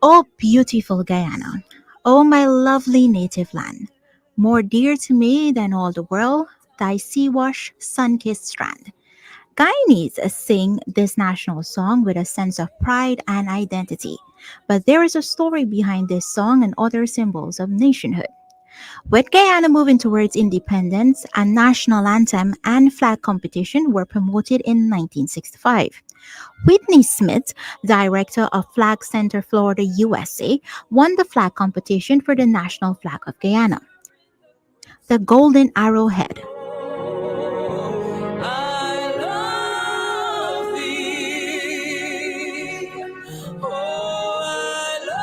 Oh, beautiful Guyana! Oh, my lovely native land! More dear to me than all the world, thy sea-washed, sun-kissed strand. Guyanese sing this national song with a sense of pride and identity. But there is a story behind this song and other symbols of nationhood. With Guyana moving towards independence, a national anthem and flag competition were promoted in 1965. Whitney Smith, director of Flag Center Florida, USA, won the flag competition for the national flag of Guyana, the Golden Arrowhead. I love thee. Oh, I love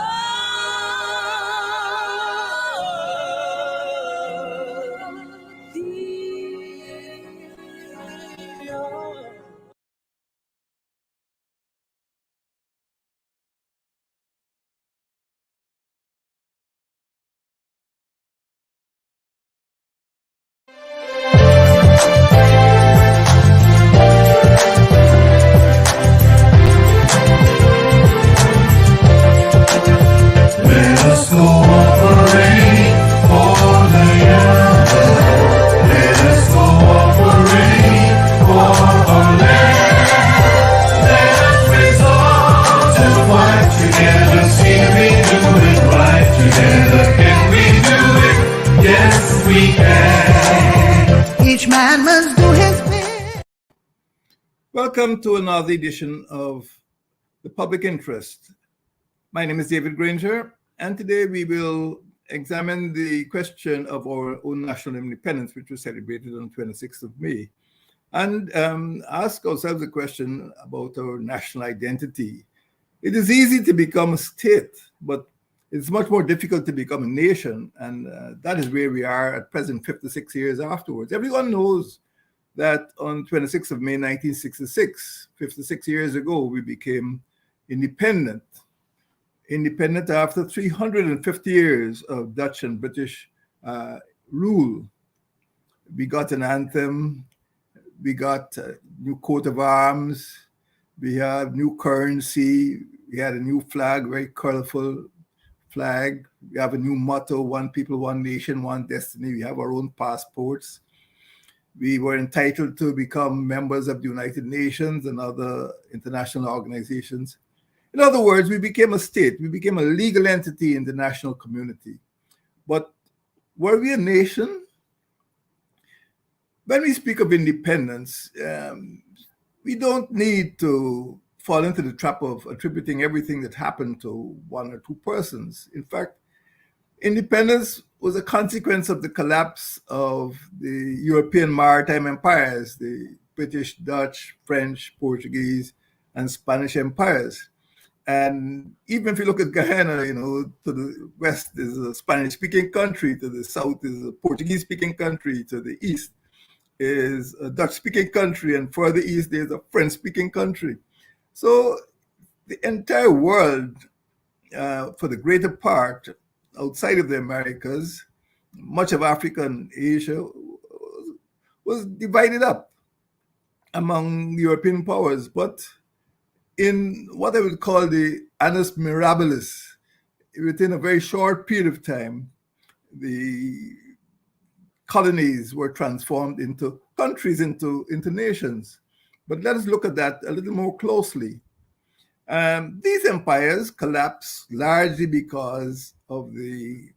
thee. Let us cooperate for the young. Let us cooperate for our land. Let us resolve to fight together. See we do it right together. Can we do it? Yes, we can. Each man must do his bit. Welcome to another edition of The Public Interest. My name is David Granger, and today we will examine the question of our own national independence, which was celebrated on 26th of May, and ask ourselves the question about our national identity. It is easy to become a state, but it's much more difficult to become a nation, and that is where we are at present, 56 years afterwards. Everyone knows that on 26th of May 1966, 56 years ago, we became independent after 350 years of Dutch and British rule. We got an anthem, we got a new coat of arms, we have new currency, we had a new flag, very colorful flag. We have a new motto, one people, one nation, one destiny. We have our own passports. We were entitled to become members of the United Nations and other international organizations. In other words, we became a state. We became a legal entity in the national community. But were we a nation? When we speak of independence, we don't need to fall into the trap of attributing everything that happened to one or two persons. In fact, independence was a consequence of the collapse of the European maritime empires, the British, Dutch, French, Portuguese, and Spanish empires. And even if you look at Guyana, to the west is a Spanish-speaking country, to the south is a Portuguese-speaking country, to the east is a Dutch-speaking country, and further east there's a French-speaking country. So the entire world, for the greater part, outside of the Americas, much of Africa and Asia was divided up among European powers. But in what I would call the annus mirabilis, within a very short period of time, the colonies were transformed into countries, into nations. But let us look at that a little more closely. These empires collapsed largely because of the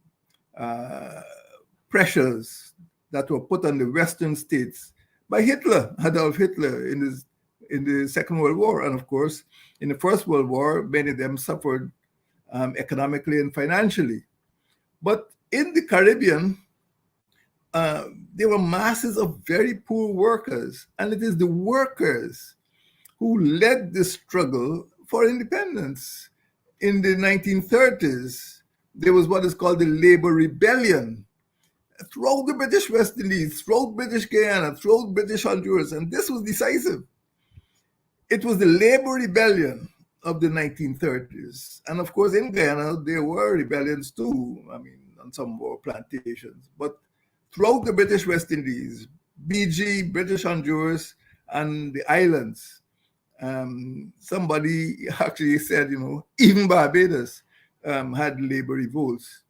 pressures that were put on the Western states by Adolf Hitler, in the Second World War. And of course, in the First World War, many of them suffered economically and financially. But in the Caribbean, there were masses of very poor workers, and it is the workers who led the struggle for independence. In the 1930s, there was what is called the Labor Rebellion throughout the British West Indies, throughout British Guyana, throughout British Honduras, and this was decisive. It was the Labor Rebellion of the 1930s. And of course, in Guyana, there were rebellions too, on some more plantations. But throughout the British West Indies, BG, British Honduras, and the islands, Somebody actually said, even Barbados had labor revolts.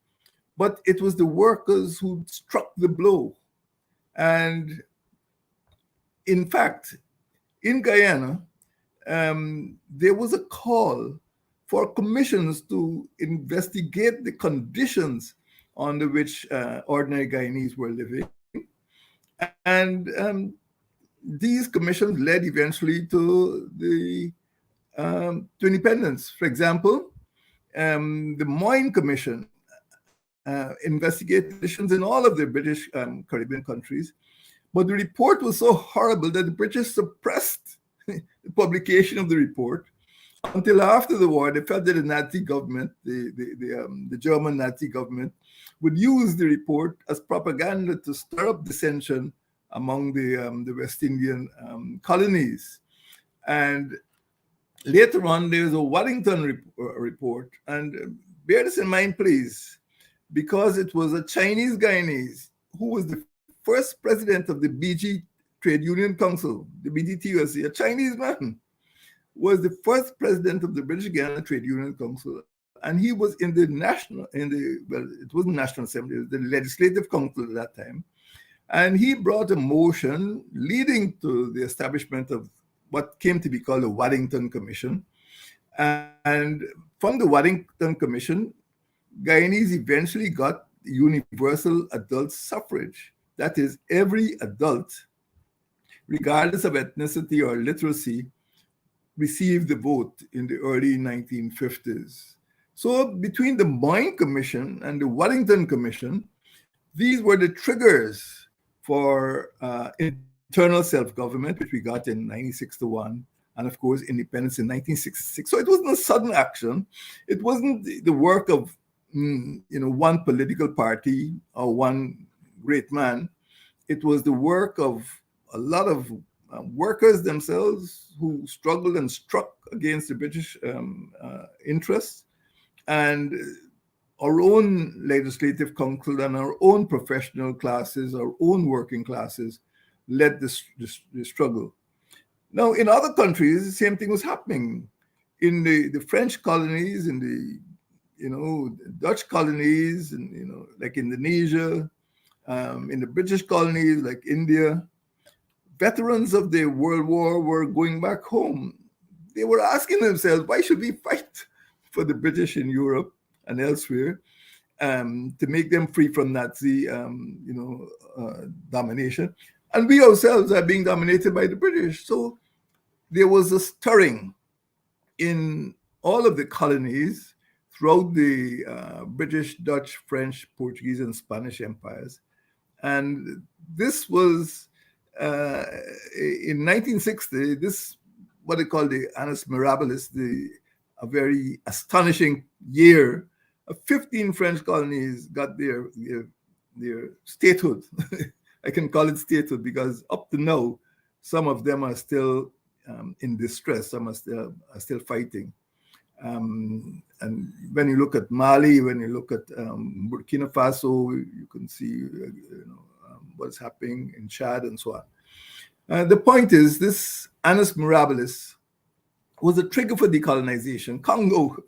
But it was the workers who struck the blow. And in fact, in Guyana, there was a call for commissions to investigate the conditions under which ordinary Guyanese were living. And these commissions led eventually to independence. For example, the Moyne Commission investigated conditions in all of the British Caribbean countries. But the report was so horrible that the British suppressed the publication of the report until after the war. They felt that the Nazi government, the German Nazi government, would use the report as propaganda to stir up dissension among the West Indian colonies. And later on, there was a Waddington report. And bear this in mind, please, because it was a Chinese Guyanese who was the first president of the BG Trade Union Council, the BGTUSC, a Chinese man, was the first president of the British Guiana Trade Union Council. And he was in the it wasn't National Assembly, it was the Legislative Council at that time. And he brought a motion leading to the establishment of what came to be called the Waddington Commission. And from the Waddington Commission, Guyanese eventually got universal adult suffrage. That is, every adult, regardless of ethnicity or literacy, received the vote in the early 1950s. So between the Moyne Commission and the Waddington Commission, these were the triggers for internal self-government, which we got in 1961, and of course, independence in 1966. So it wasn't a sudden action. It wasn't the work of one political party or one great man. It was the work of a lot of workers themselves who struggled and struck against the British interests, and our own legislative council and our own professional classes, our own working classes, led this struggle. Now, in other countries, the same thing was happening. In the French colonies, in the Dutch colonies, and like Indonesia, in the British colonies like India, veterans of the World War were going back home. They were asking themselves, why should we fight for the British in Europe and elsewhere to make them free from Nazi, domination? And we ourselves are being dominated by the British. So there was a stirring in all of the colonies throughout the British, Dutch, French, Portuguese, and Spanish empires. And this was, in 1960, this, what they call the Annus Mirabilis, a very astonishing year. 15 French colonies got their statehood. I can call it statehood because up to now, some of them are still in distress. Some are still fighting. And when you look at Mali, when you look at Burkina Faso, you can see what's happening in Chad and so on. The point is, this Annus Mirabilis was a trigger for decolonization. Congo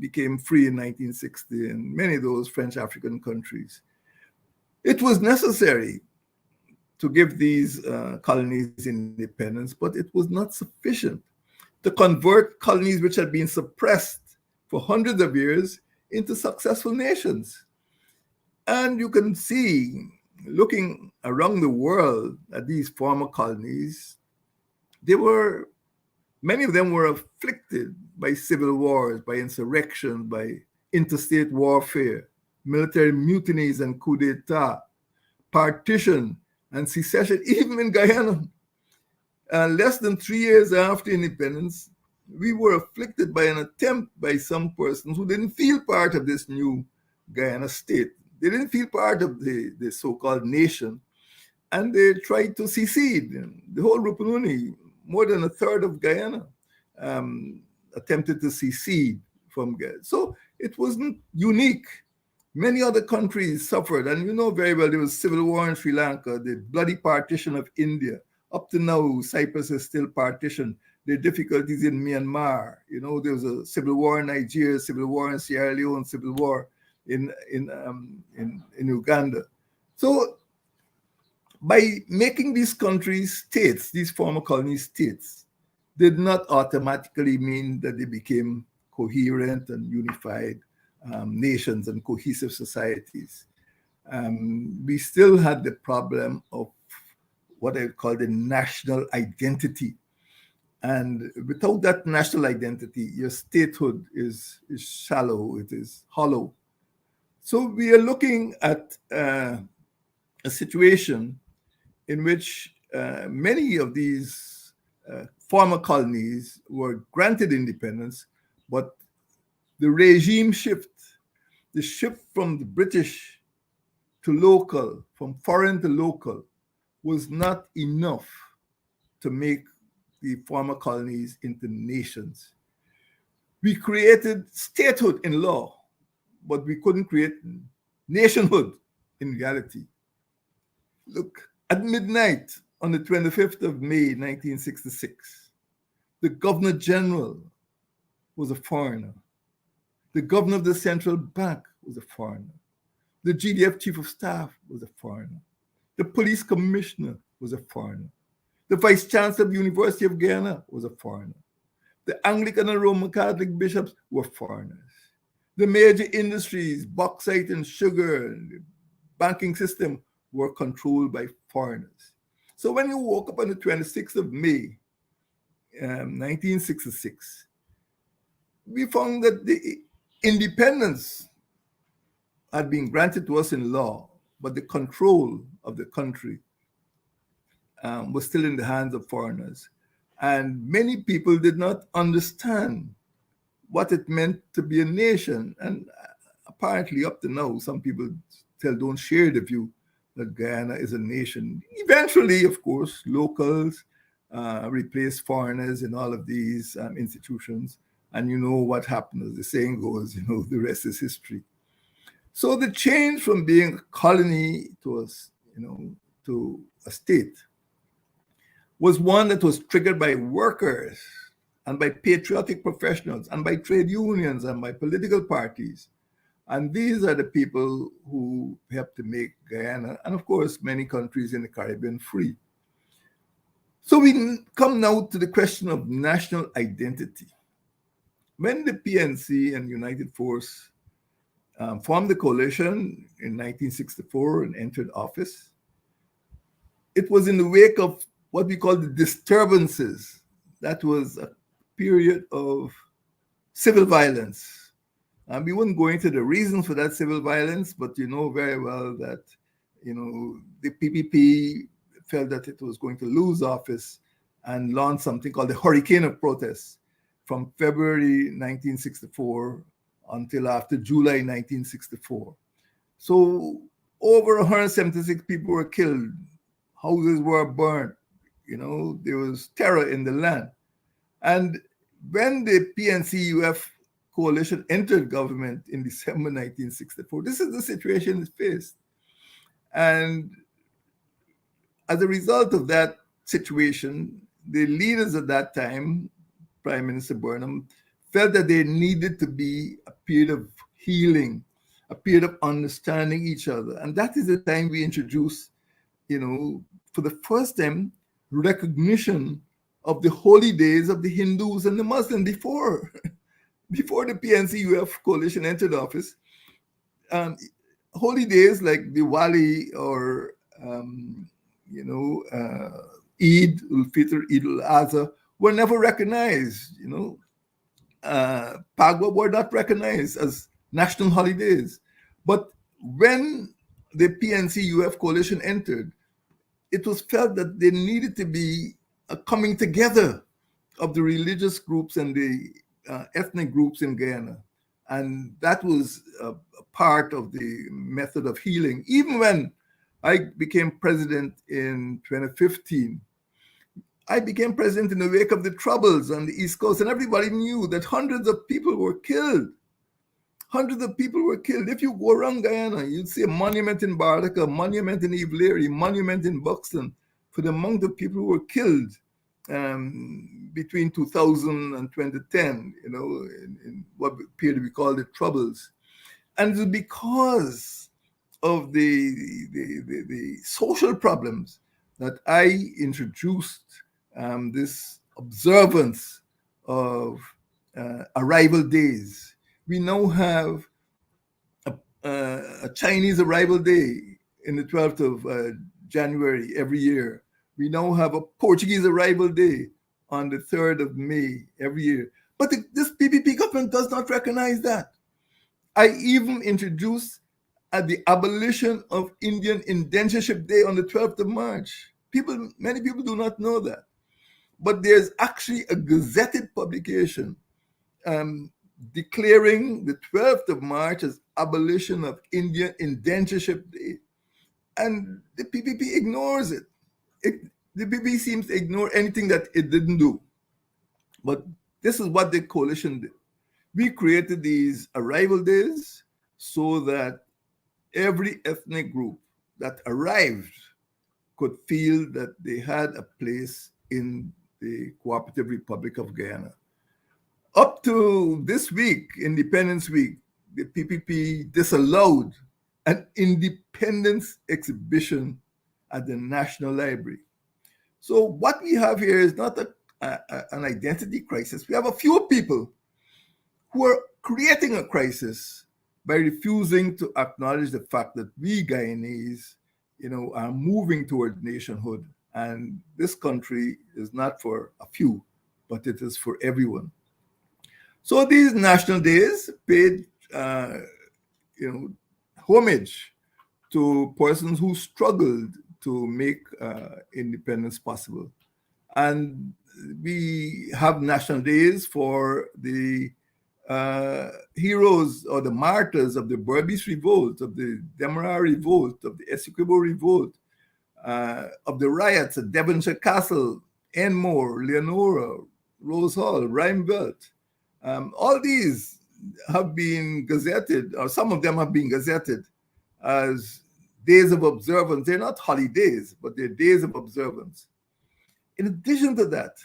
became free in 1960, and many of those French African countries. It was necessary to give these colonies independence, but it was not sufficient to convert colonies which had been suppressed for hundreds of years into successful nations. And you can see, looking around the world at these former colonies, many of them were afflicted by civil wars, by insurrection, by interstate warfare, military mutinies and coup d'etat, partition and secession, even in Guyana. Less than 3 years after independence, we were afflicted by an attempt by some persons who didn't feel part of this new Guyana state. They didn't feel part of the so-called nation, and they tried to secede. The whole Rupununi, more than a third of Guyana, attempted to secede from Guyana. So it wasn't unique. Many other countries suffered, and you know very well there was civil war in Sri Lanka, the bloody partition of India. Up to now, Cyprus is still partitioned. There are difficulties in Myanmar. There was a civil war in Nigeria, civil war in Sierra Leone, civil war in Uganda. So by making these countries states, these former colony states, did not automatically mean that they became coherent and unified nations and cohesive societies. We still had the problem of what I call the national identity. And without that national identity, your statehood is shallow, it is hollow. So we are looking at a situation in which many of these former colonies were granted independence, but the regime shift, the shift from the British to local, from foreign to local, was not enough to make the former colonies into nations. We created statehood in law, but we couldn't create nationhood in reality. Look, at midnight on the 25th of May, 1966, the Governor General was a foreigner. The Governor of the Central Bank was a foreigner. The GDF Chief of Staff was a foreigner. The Police Commissioner was a foreigner. The Vice Chancellor of the University of Guyana was a foreigner. The Anglican and Roman Catholic bishops were foreigners. The major industries, bauxite and sugar, and the banking system were controlled by foreigners. So when you woke up on the 26th of May, 1966, we found that the independence had been granted to us in law, but the control of the country was still in the hands of foreigners. And many people did not understand what it meant to be a nation. And apparently, up to now, some people still don't share the view that Guyana is a nation. Eventually, of course, locals replaced foreigners in all of these institutions. And you know what happened, as the saying goes, the rest is history. So the change from being a colony to a state was one that was triggered by workers and by patriotic professionals and by trade unions and by political parties. And these are the people who helped to make Guyana, and of course, many countries in the Caribbean, free. So we come now to the question of national identity. When the PNC and United Force formed the coalition in 1964 and entered office, it was in the wake of what we call the disturbances. That was a period of civil violence. We wouldn't go into the reasons for that civil violence, but you know very well that the PPP felt that it was going to lose office and launched something called the Hurricane of Protests from February 1964 until after July 1964. So over 176 people were killed, houses were burned, there was terror in the land. And when the PNC-UF coalition entered government in December 1964, this is the situation it faced. And as a result of that situation, the leaders at that time, Prime Minister Burnham, felt that there needed to be a period of healing, a period of understanding each other. And that is the time we introduced, for the first time, recognition of the holy days of the Hindus and the Muslims before the PNC-UF coalition entered office. Holy days like Diwali or, Eid ul-Fitr, Eid al-Adha were never recognized, Pagwa were not recognized as national holidays. But when the PNC-UF coalition entered, it was felt that there needed to be a coming together of the religious groups and the ethnic groups in Guyana. And that was a part of the method of healing. Even when I became president in 2015, I became president in the wake of the troubles on the East Coast, and everybody knew that hundreds of people were killed. Hundreds of people were killed. If you go around Guyana, you'd see a monument in Bartica, a monument in Ivlery, a monument in Buxton for the amount of people who were killed between 2000 and 2010, in what appear to be called the Troubles. And it was because of the social problems that I introduced this observance of arrival days. We now have a Chinese arrival day in the 12th of January every year. We now have a Portuguese arrival day on the 3rd of May every year. But this PPP government does not recognize that. I even introduced the abolition of Indian Indentureship Day on the 12th of March. Many people do not know that. But there's actually a gazetted publication declaring the 12th of March as abolition of Indian Indentureship Day. And the PPP ignores it. The PPP seems to ignore anything that it didn't do. But this is what the coalition did. We created these arrival days so that every ethnic group that arrived could feel that they had a place in the Cooperative Republic of Guyana. Up to this week, Independence Week, the PPP disallowed an independence exhibition at the National Library. So what we have here is not an identity crisis. We have a few people who are creating a crisis by refusing to acknowledge the fact that we Guyanese, are moving toward nationhood. And this country is not for a few, but it is for everyone. So these national days paid, homage to persons who struggled to make independence possible. And we have national days for the heroes or the martyrs of the Berbice Revolt, of the Demerara Revolt, of the Essequibo Revolt, of the riots at Devonshire Castle, Enmore, Leonora, Rose Hall, Rheinbelt. All these have been gazetted, or some of them have been gazetted as days of observance. They're not holidays, but they're days of observance. In addition to that,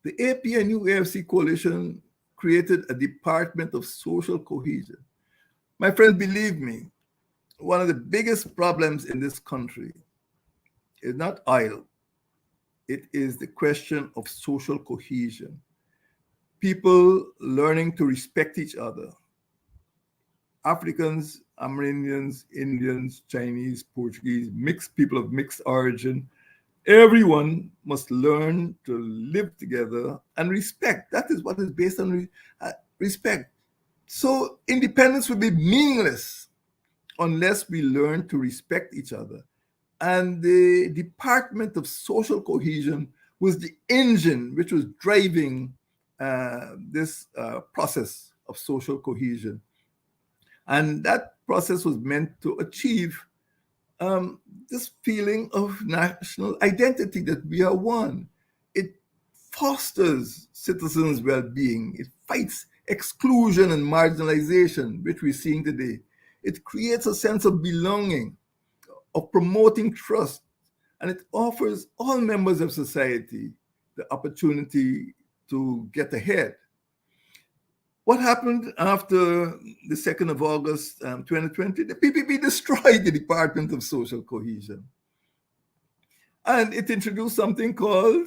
the APNU AFC coalition created a Department of Social Cohesion. My friends, believe me, one of the biggest problems in this country is not oil. It is the question of social cohesion. People learning to respect each other. Africans, Amerindians, Indians, Chinese, Portuguese, mixed people of mixed origin, everyone must learn to live together and respect. That is what is based on respect. So independence would be meaningless unless we learn to respect each other. And the Department of Social Cohesion was the engine which was driving this process of social cohesion. And that process was meant to achieve this feeling of national identity, that we are one. It fosters citizens' well-being. It fights exclusion and marginalization, which we're seeing today. It creates a sense of belonging, of promoting trust, and it offers all members of society the opportunity to get ahead. What happened after the 2nd of August 2020? The PPP destroyed the Department of Social Cohesion. And it introduced something called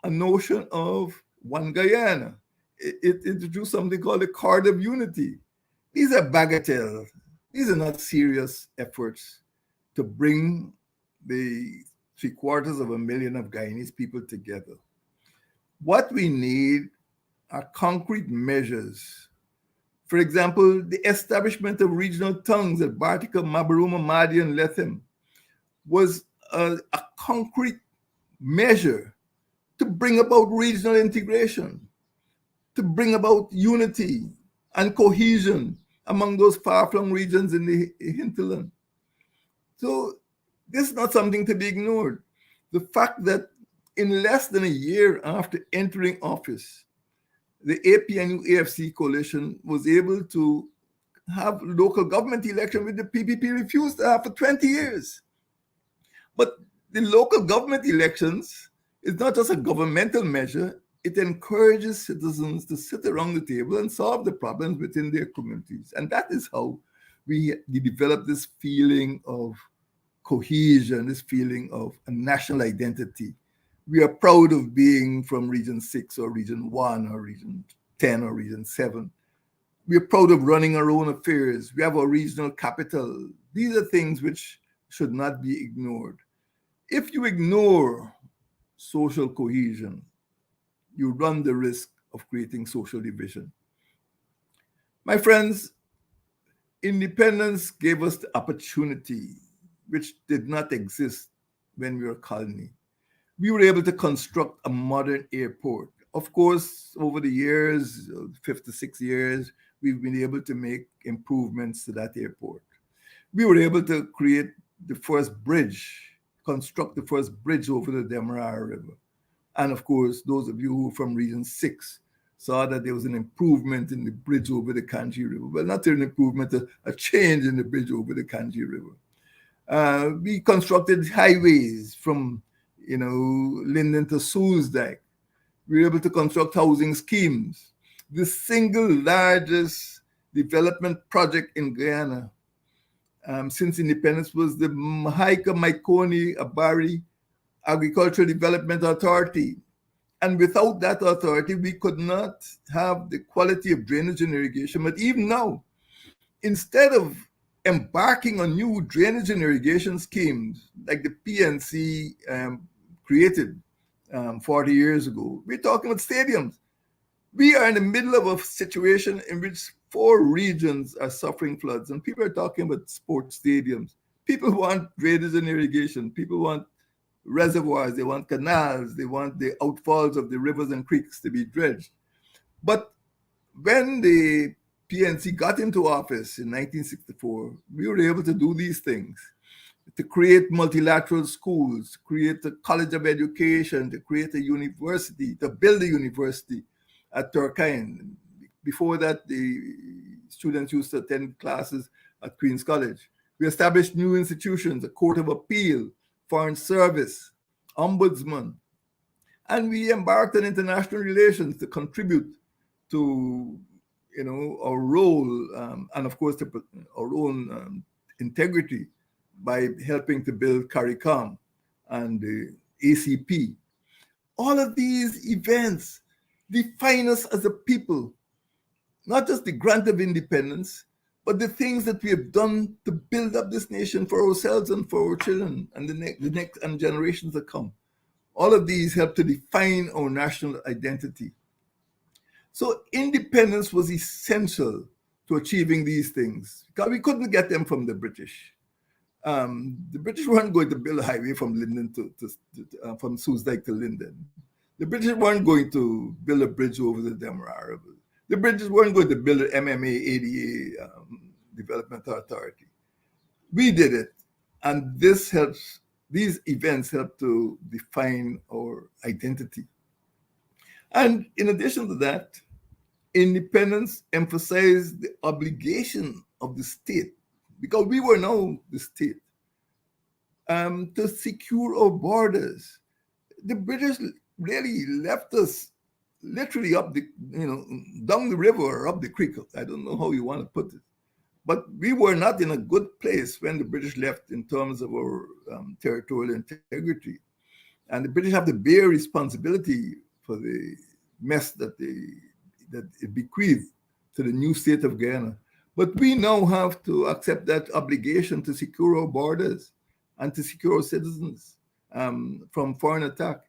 a notion of one Guyana. It introduced something called the Card of Unity. These are bagatelles. These are not serious efforts to bring the 750,000 of Guyanese people together. What we need are concrete measures. For example, the establishment of regional tongues at Bartica, Mabaruma, Madi, and Lethem was a concrete measure to bring about regional integration, to bring about unity and cohesion among those far-flung regions in the hinterland. So this is not something to be ignored. The fact that in less than a year after entering office, the APNU AFC coalition was able to have local government election, with the PPP refused to have for 20 years. But The local government elections is not just a governmental measure, it encourages citizens to sit around the table and solve the problems within their communities. And that is how we develop this feeling of cohesion, this feeling of a national identity. We are proud of being from Region 6 or Region 1 or Region 10 or Region 7. We are proud of running our own affairs. We have a regional capital. These are things which should not be ignored. If you ignore social cohesion, you run the risk of creating social division. My friends, independence gave us the opportunity which did not exist when we were a colony. We were able to construct a modern airport. Of course, over the years, 56 years, we've been able to make improvements to that airport. We were able to create the first bridge, construct the first bridge over the Demerara River. And of course, those of you who are from Region 6 saw that there was an improvement in the bridge over the Kanji River. Well, not an improvement, a change in the bridge over the Kanji River. We constructed highways from, Linden to Soulsdyke. We were able to construct housing schemes. The single largest development project in Guyana since independence was the Mahaika Maikoni Abari Agricultural Development Authority. And without that authority, we could not have the quality of drainage and irrigation. But even now, instead of embarking on new drainage and irrigation schemes like the PNC created 40 years ago, we're talking about stadiums. We are in the middle of a situation in which 4 regions are suffering floods, and people are talking about sports stadiums. People want drainage and irrigation. People want reservoirs, they want canals, they want the outfalls of the rivers and creeks to be dredged. But when the PNC got into office in 1964, we were able to do these things, to create multilateral schools, to create a college of education, to create a university, to build a university at Turkine. Before that, the students used to attend classes at Queen's College. We established new institutions, a court of appeal, foreign service, ombudsman, and we embarked on international relations to contribute to, our role and of course our own integrity by helping to build CARICOM and the ACP. All of these events define us as a people, not just the grant of independence, but the things that we have done to build up this nation for ourselves and for our children and the next and generations that come. All of these help to define our national identity. So independence was essential to achieving these things because we couldn't get them from the British. The British weren't going to build a highway from Linden from Soulsdyke to Linden. The British weren't going to build a bridge over the Demerara River. The British weren't going to build an MMA ADA development authority. We did it, and these events help to define our identity. And in addition to that, independence emphasized the obligation of the state, because we were now the state, to secure our borders. The British really left us literally up down the river or up the creek. I don't know how you want to put it. But we were not in a good place when the British left in terms of our territorial integrity. And the British have the bare responsibility for the mess that it bequeathed to the new state of Guyana. But we now have to accept that obligation to secure our borders and to secure our citizens from foreign attack.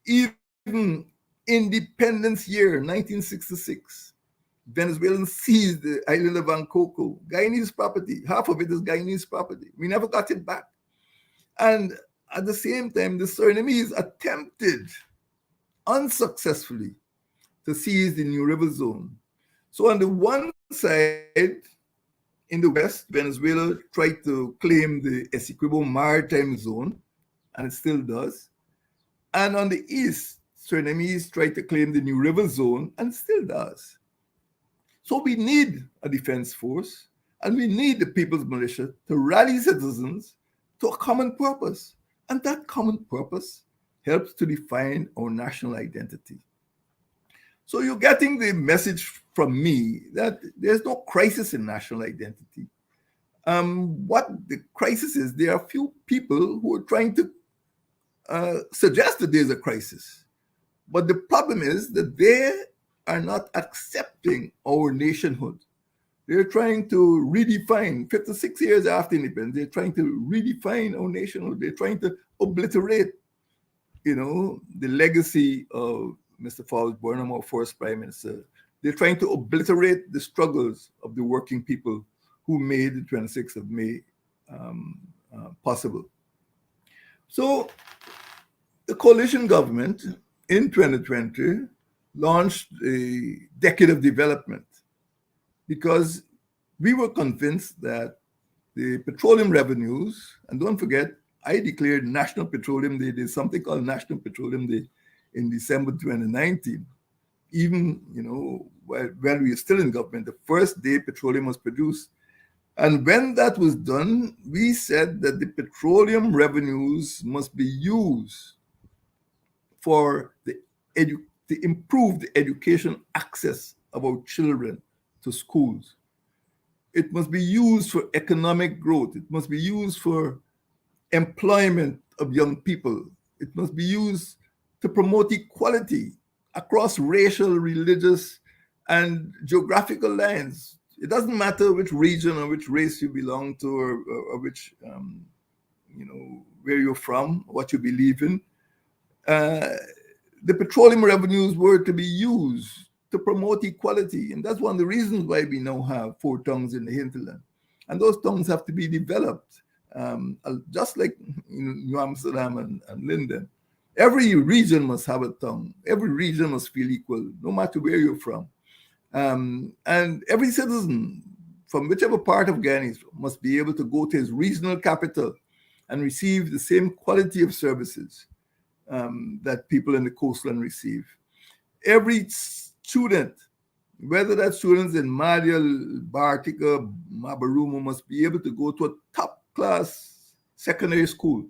Even Independence Year, 1966, Venezuelans seized the island of Ankoko, Guyanese property. Half of it is Guyanese property. We never got it back. And at the same time, the Surinamese attempted unsuccessfully to seize the New River Zone. So on the one side, in the west, Venezuela tried to claim the Essequibo Maritime Zone, and it still does. And on the east, Surinamese tried to claim the New River Zone, and still does. So we need a defense force, and we need the People's Militia to rally citizens to a common purpose. And that common purpose helps to define our national identity. So you're getting the message from me that there's no crisis in national identity. What the crisis is, there are a few people who are trying to suggest that there's a crisis. But the problem is that they are not accepting our nationhood. They're trying to redefine, 56 years after independence, they're trying to redefine our nationhood. They're trying to obliterate, the legacy of Mr. Fowles Burnham, our first prime minister. They're trying to obliterate the struggles of the working people who made the 26th of May possible. So the coalition government in 2020 launched a decade of development because we were convinced that the petroleum revenues, and don't forget, I declared National Petroleum Day. There's something called National Petroleum Day in December 2019. Even, while we were still in government, the first day petroleum was produced. And when that was done, we said that the petroleum revenues must be used for to improve the education access of our children to schools. It must be used for economic growth. It must be used for employment of young people. It must be used to promote equality across racial, religious, and geographical lines. It doesn't matter which region or which race you belong to, or which, where you're from, what you believe in. The petroleum revenues were to be used to promote equality. And that's one of the reasons why we now have 4 tongues in the hinterland. And those tongues have to be developed, just like New Amsterdam and Linden. Every region must have a tongue. Every region must feel equal, no matter where you're from. And every citizen from whichever part of Ghana must be able to go to his regional capital and receive the same quality of services that people in the coastline receive. Every student, whether that student's in Madial, Bartica, Mabaruma, must be able to go to a top-class secondary school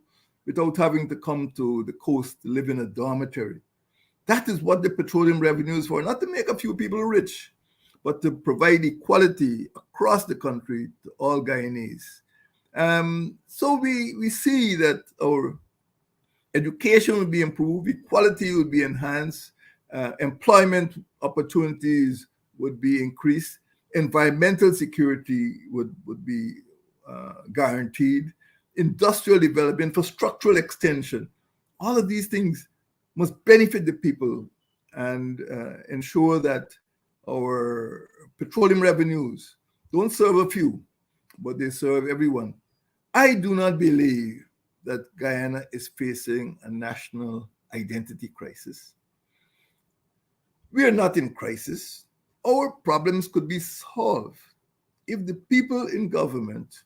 without having to come to the coast to live in a dormitory. That is what the petroleum revenue is for, not to make a few people rich, but to provide equality across the country to all Guyanese. So we see that our education will be improved, equality will be enhanced, employment opportunities would be increased, environmental security would be guaranteed, industrial development, infrastructural extension. All of these things must benefit the people and ensure that our petroleum revenues don't serve a few, but they serve everyone. I do not believe that Guyana is facing a national identity crisis. We are not in crisis. Our problems could be solved if the people in government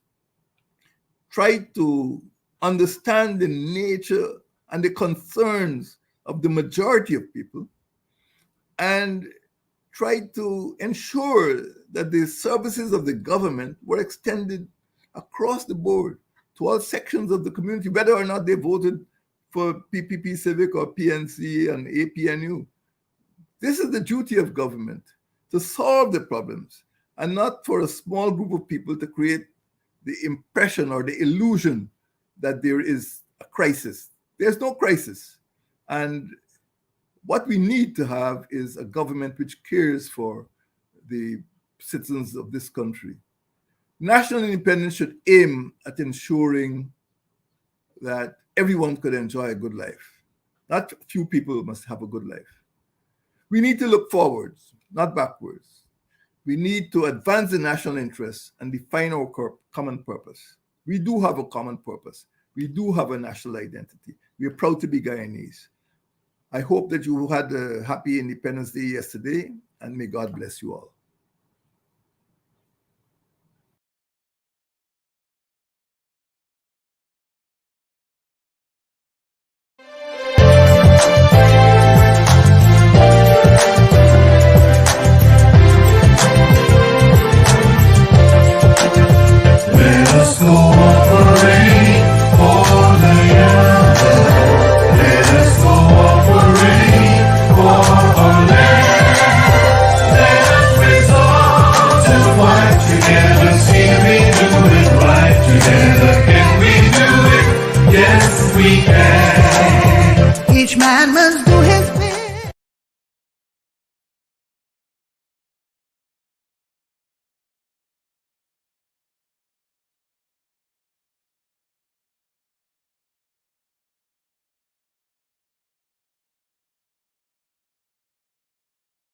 try to understand the nature and the concerns of the majority of people and try to ensure that the services of the government were extended across the board to all sections of the community, whether or not they voted for PPP Civic or PNC and APNU. This is the duty of government, to solve the problems, and not for a small group of people to create the impression or the illusion that there is a crisis. There's no crisis. And what we need to have is a government which cares for the citizens of this country. National independence should aim at ensuring that everyone could enjoy a good life. Not few people must have a good life. We need to look forwards, not backwards. We need to advance the national interests and define our common purpose. We do have a common purpose. We do have a national identity. We are proud to be Guyanese. I hope that you had a happy Independence Day yesterday, and may God bless you all. Let us cooperate for the young. we can. Each man must do